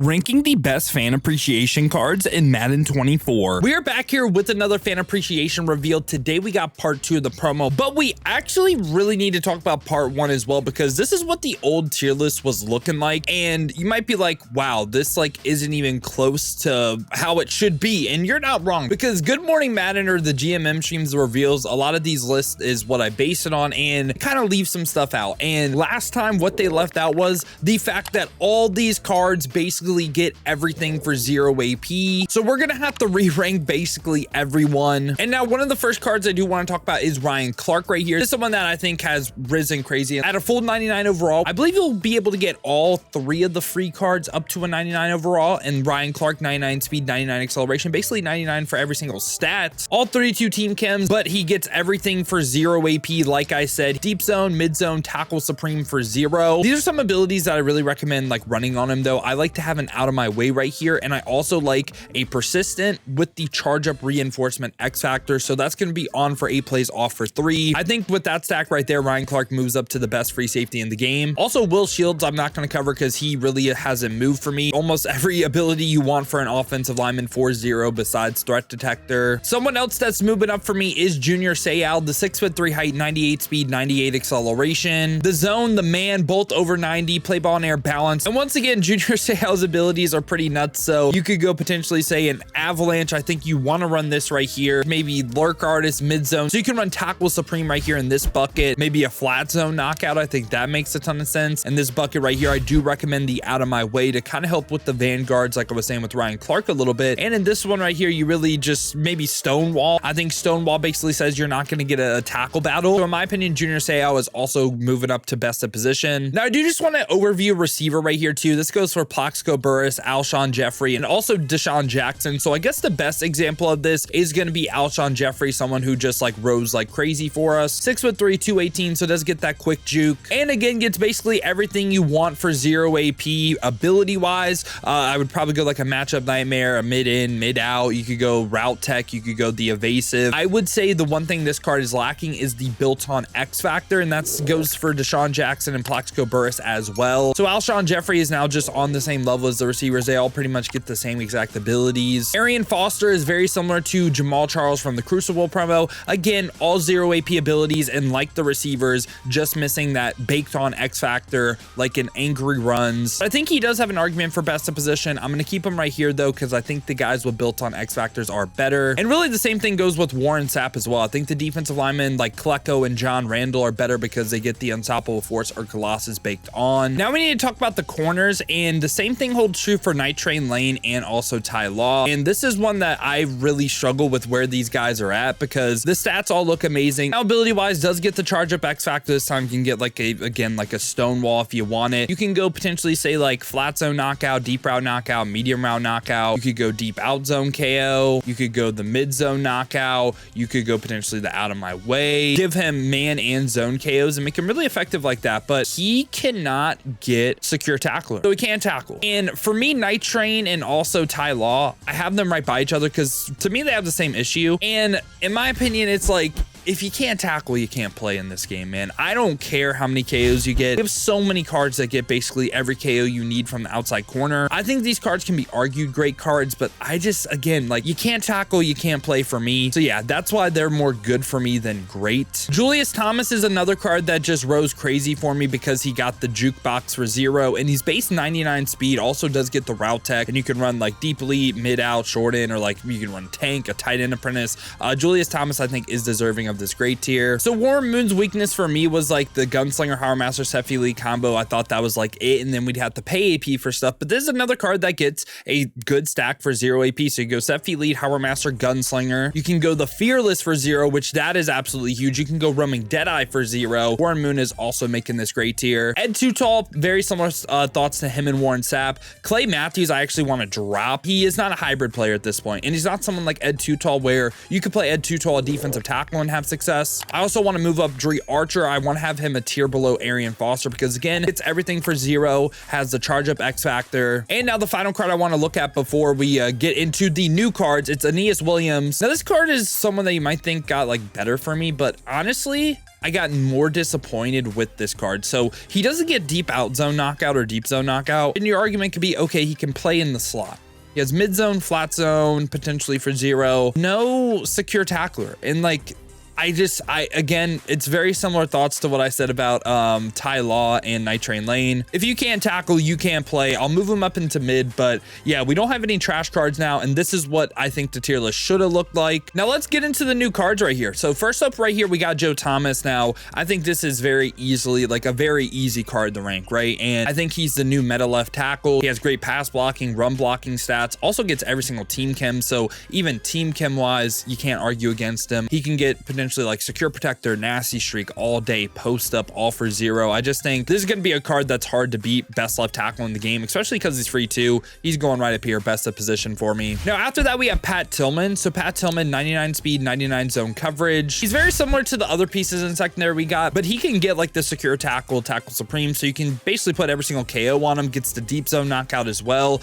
Ranking the best fan appreciation cards in Madden 24. We are back here with another fan appreciation reveal. Today we got part 2 of the promo, but we actually really need to talk about part 1 as well, because this is what the old tier list was looking like. And you might be like, wow, this like isn't even close to how it should be. And you're not wrong, because Good Morning Madden or the GMM streams reveals a lot of these lists is what I base it on and kind of leave some stuff out. And last time what they left out was the fact that all these cards basically get everything for 0 AP. So we're gonna have to re-rank basically everyone. And now one of the first cards I do want to talk about is Ryan Clark right here. This is someone that I think has risen crazy. At a full 99 overall, I believe you'll be able to get all 3 of the free cards up to a 99 overall. And Ryan Clark, 99 speed, 99 acceleration, basically 99 for every single stat. All 32 team chems, but he gets everything for 0 AP. Like I said, deep zone, mid zone, tackle supreme for 0. These are some abilities that I really recommend like running on him though. I like to have an out of my way right here, and I also like a persistent with the charge up reinforcement X factor, so that's going to be on for 8 plays, off for 3. I think with that stack right there, Ryan Clark moves up to the best free safety in the game. Also, Will Shields I'm not going to cover because he really hasn't moved for me. Almost every ability you want for an offensive lineman 4-0 besides threat detector. Someone else that's moving up for me is Junior Seau, the 6'3" height, 98 speed, 98 acceleration. The zone, the man, both over 90, play ball and air balance. And once again, Junior Seau's abilities are pretty nuts, so you could go potentially say an avalanche. I think you want to run this right here, maybe lurk artist, mid zone, so you can run tackle supreme right here in this bucket, maybe a flat zone knockout. I think that makes a ton of sense. And this bucket right here, I do recommend the out of my way to kind of help with the vanguards, like I was saying with Ryan Clark a little bit. And in this one right here, you really just maybe stonewall. I think stonewall basically says you're not going to get a tackle battle. So in my opinion, Junior Seau is also moving up to best of position. Now I do just want to overview receiver right here too. This goes for Plaxico Burress, Alshon Jeffrey, and also Deshaun Jackson. So I guess the best example of this is going to be Alshon Jeffrey, someone who just like rose like crazy for us. 6'3", 218, so does get that quick juke. And again, gets basically everything you want for 0 AP ability wise. I would probably go like a matchup nightmare, a mid in, mid out. You could go route tech, you could go the evasive. I would say the one thing this card is lacking is the built on X factor, and that goes for Deshaun Jackson and Plaxico Burress as well. So Alshon Jeffrey is now just on the same level as the receivers. They all pretty much get the same exact abilities. Arian Foster is very similar to Jamal Charles from the Crucible promo. Again, all 0 AP abilities, and like the receivers, just missing that baked on X factor like an angry runs. I think he does have an argument for best of position. I'm going to keep him right here though, because I think the guys with built on X factors are better. And really the same thing goes with Warren Sapp as well. I think the defensive linemen like Klecko and John Randall are better because they get the unstoppable force or Colossus baked on. Now we need to talk about the corners, and the same thing holds true for Night Train Lane and also Ty Law. And this is one that I really struggle with where these guys are at, because the stats all look amazing. Now ability wise does get the charge up X factor this time. You can get like a stonewall if you want it. You can go potentially say like flat zone knockout, deep route knockout, medium route knockout. You could go deep out zone KO. You could go the mid zone knockout. You could go potentially the out of my way. Give him man and zone KOs and make him really effective like that, but he cannot get secure tackler, so he can't tackle. And for me, Night Train and also Ty Law, I have them right by each other because to me they have the same issue. And in my opinion, it's like, if you can't tackle, you can't play in this game, man. I don't care how many KOs you get. You have so many cards that get basically every KO you need from the outside corner. I think these cards can be argued great cards, but I just, again, like, you can't tackle, you can't play for me. So yeah, that's why they're more good for me than great. Julius Thomas is another card that just rose crazy for me because he got the jukebox for 0, and he's base 99 speed, also does get the route tech, and you can run like deep elite, mid out, short in, or like you can run tank, a tight end apprentice. Julius Thomas, I think, is deserving of this great tier. So Warren Moon's weakness for me was like the Gunslinger Power Master Sephi Elite combo. I thought that was like it, and then we'd have to pay AP for stuff, but this is another card that gets a good stack for 0 AP. So you go Sephi Elite, Power Master, Gunslinger. You can go the Fearless for 0, which that is absolutely huge. You can go Roaming Deadeye for 0. Warren Moon is also making this great tier. Ed Too Tall, very similar thoughts to him and Warren Sapp. Clay Matthews, I actually want to drop. He is not a hybrid player at this point, and he's not someone like Ed Too Tall where you could play Ed Too Tall a defensive tackle and have success. I also want to move up Dree Archer. I want to have him a tier below Arian Foster because again, it's everything for 0, has the charge up X factor. And now the final card I want to look at before we get into the new cards, it's Anias Williams. Now this card is someone that you might think got like better for me, but honestly, I got more disappointed with this card. So he doesn't get deep out zone knockout or deep zone knockout. And your argument could be, okay, he can play in the slot. He has mid zone, flat zone, potentially for 0. No secure tackler. And like, again, it's very similar thoughts to what I said about Ty Law and Night Train Lane. If you can't tackle, you can't play. I'll move him up into mid, but yeah, we don't have any trash cards now, and this is what I think the tier list should have looked like. Now let's get into the new cards right here. So first up right here, we got Joe Thomas. Now, I think this is very easily like a very easy card to rank, right? And I think he's the new meta left tackle. He has great pass blocking, run blocking stats, also gets every single team chem. So even team chem wise, you can't argue against him. He can get potentially like secure protector, nasty streak all day, post up, all for 0. I just think this is going to be a card that's hard to beat. Best left tackle in the game, especially because he's free too. He's going right up here, best of position for me. Now after that, we have Pat Tillman. So Pat Tillman, 99 speed, 99 zone coverage. He's very similar to the other pieces in secondary we got, but he can get like the secure tackle, tackle supreme. So you can basically put every single KO on him, gets the deep zone knockout as well.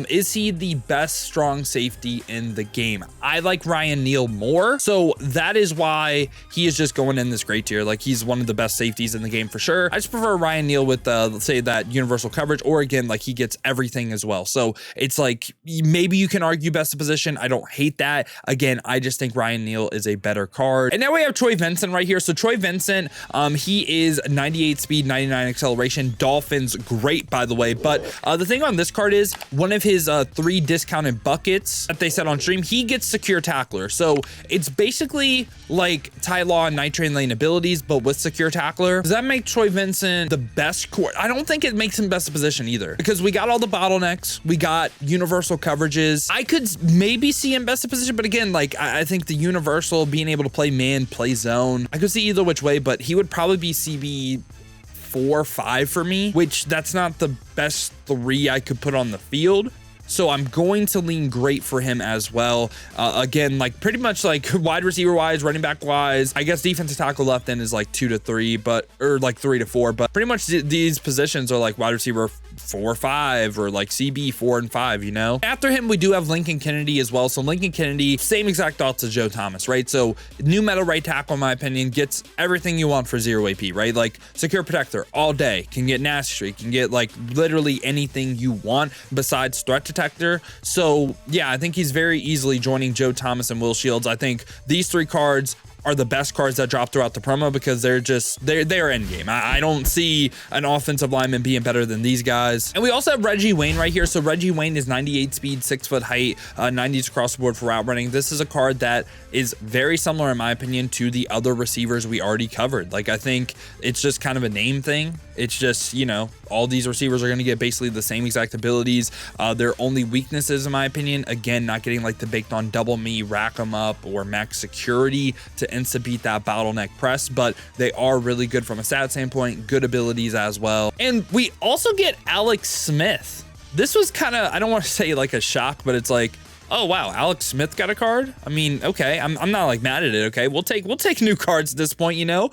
Is he the best strong safety in the game? I like Ryan Neal more. So that is why he is just going in this great tier. Like, he's one of the best safeties in the game for sure. I just prefer Ryan Neal with let's say that universal coverage, or again, like he gets everything as well. So it's like, maybe you can argue best of position. I don't hate that. Again, I just think Ryan Neal is a better card. And now we have Troy Vincent right here. So Troy Vincent, he is 98 speed, 99 acceleration. Dolphins, great by the way. But the thing on this card is one of his 3 discounted buckets that they said on stream, he gets secure tackler. So it's basically like Ty Law and Night Train Lane abilities, but with secure tackler. Does that make Troy Vincent the best core? I don't think it makes him best of position either, because we got all the bottlenecks, we got universal coverages. I could maybe see him best of position, but again, like I think the universal, being able to play man, play zone, I could see either which way, but he would probably be CB 4 or 5 for me, which that's not the best 3 I could put on the field. So I'm going to lean great for him as well. Again, like pretty much like wide receiver wise, running back wise, I guess defensive tackle left end is like 2 to 3, but, or like 3 to 4, but pretty much these positions are like wide receiver 4 or 5, or like CB 4 and 5, you know? After him, we do have Lincoln Kennedy as well. So Lincoln Kennedy, same exact thoughts as Joe Thomas, right? So new meta right tackle, in my opinion, gets everything you want for 0 AP, right? Like secure protector all day, can get nasty streak, can get like literally anything you want besides threat detector. So yeah, I think he's very easily joining Joe Thomas and Will Shields. I think these 3 cards are the best cards that drop throughout the promo, because they're end game. I don't see an offensive lineman being better than these guys. And we also have Reggie Wayne right here. So Reggie Wayne is 98 speed, 6 foot height, 90s across the board for route running. This is a card that is very similar, in my opinion, to the other receivers we already covered. Like, I think it's just kind of a name thing. It's just, you know, all these receivers are going to get basically the same exact abilities. Their only weaknesses, in my opinion, again, not getting like the baked on double me, rack them up, or max security to insta beat that bottleneck press, but they are really good from a stat standpoint, good abilities as well. And we also get Alex Smith. This was kind of, I don't want to say like a shock, but it's like, oh wow, Alex Smith got a card. I mean, okay, I'm not like mad at it. Okay, we'll take new cards at this point, you know.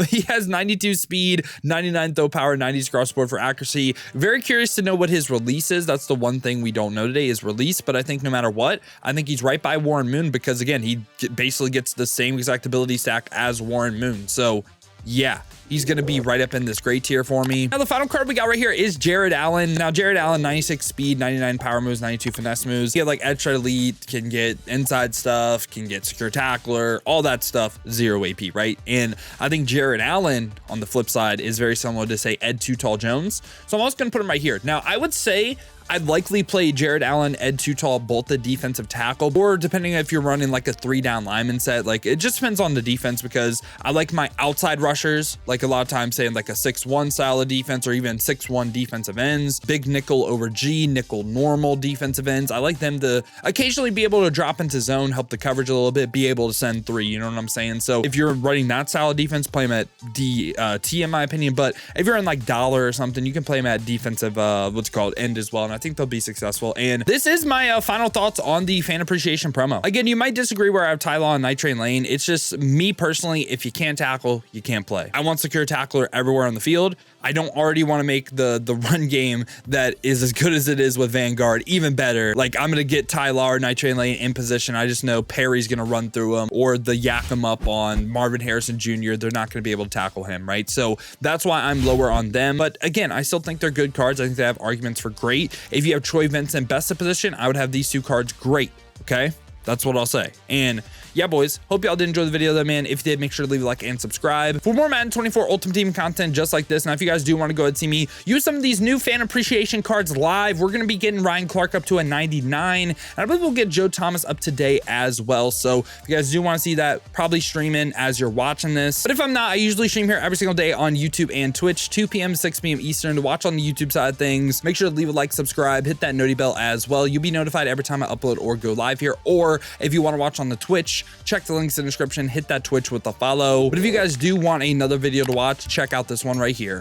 He has 92 speed, 99 throw power, 90s cross board for accuracy. Very curious to know what his release is. That's the one thing we don't know today, is release. But I think no matter what, I think he's right by Warren Moon, because again, he basically gets the same exact ability stack as Warren Moon. So yeah, he's going to be right up in this great tier for me. Now, the final card we got right here is Jared Allen. Now, Jared Allen, 96 speed, 99 power moves, 92 finesse moves. He had like edge elite, can get inside stuff, can get secure tackler, all that stuff, 0 AP, right? And I think Jared Allen, on the flip side, is very similar to, say, Ed Too Tall Jones. So I'm also going to put him right here. Now, I would say I'd likely play Jared Allen, Ed Too Tall, both the defensive tackle, or depending if you're running like a 3-down lineman set, like it just depends on the defense, because I like my outside rushers, like a lot of times saying like a 6-1 style of defense, or even 6-1 defensive ends, big nickel over G, nickel normal defensive ends. I like them to occasionally be able to drop into zone, help the coverage a little bit, be able to send 3, you know what I'm saying? So if you're running that style of defense, play them at DT in my opinion, but if you're in like dollar or something, you can play them at defensive, what's called end as well. And I think they'll be successful. And this is my final thoughts on the fan appreciation promo. Again, you might disagree where I have Ty Law and Night Train Lane. It's just me personally, if you can't tackle, you can't play. I want secure tackler everywhere on the field. I don't already want to make the run game that is as good as it is with Vanguard even better. Like, I'm going to get Tyler, Night Train Lane in position. I just know Perry's going to run through him, or the yak him up on Marvin Harrison Jr. They're not going to be able to tackle him, right? So that's why I'm lower on them. But again, I still think they're good cards. I think they have arguments for great. If you have Troy Vincent best of position, I would have these two cards great. Okay, that's what I'll say. And yeah, boys, hope y'all did enjoy the video though, man. If you did, make sure to leave a like and subscribe for more Madden 24 Ultimate Team content just like this. Now, if you guys do want to go ahead and see me use some of these new fan appreciation cards live, we're going to be getting Ryan Clark up to a 99, and I believe we'll get Joe Thomas up today as well. So if you guys do want to see that, probably streaming as you're watching this. But if I'm not, I usually stream here every single day on YouTube and Twitch, 2 p.m. 6 p.m. Eastern. To watch on the YouTube side of things, make sure to leave a like, subscribe, hit that noti bell as well. You'll be notified every time I upload or go live here. Or if you want to watch on the Twitch, check the links in the description, hit that Twitch with a follow. But if you guys do want another video to watch, check out this one right here.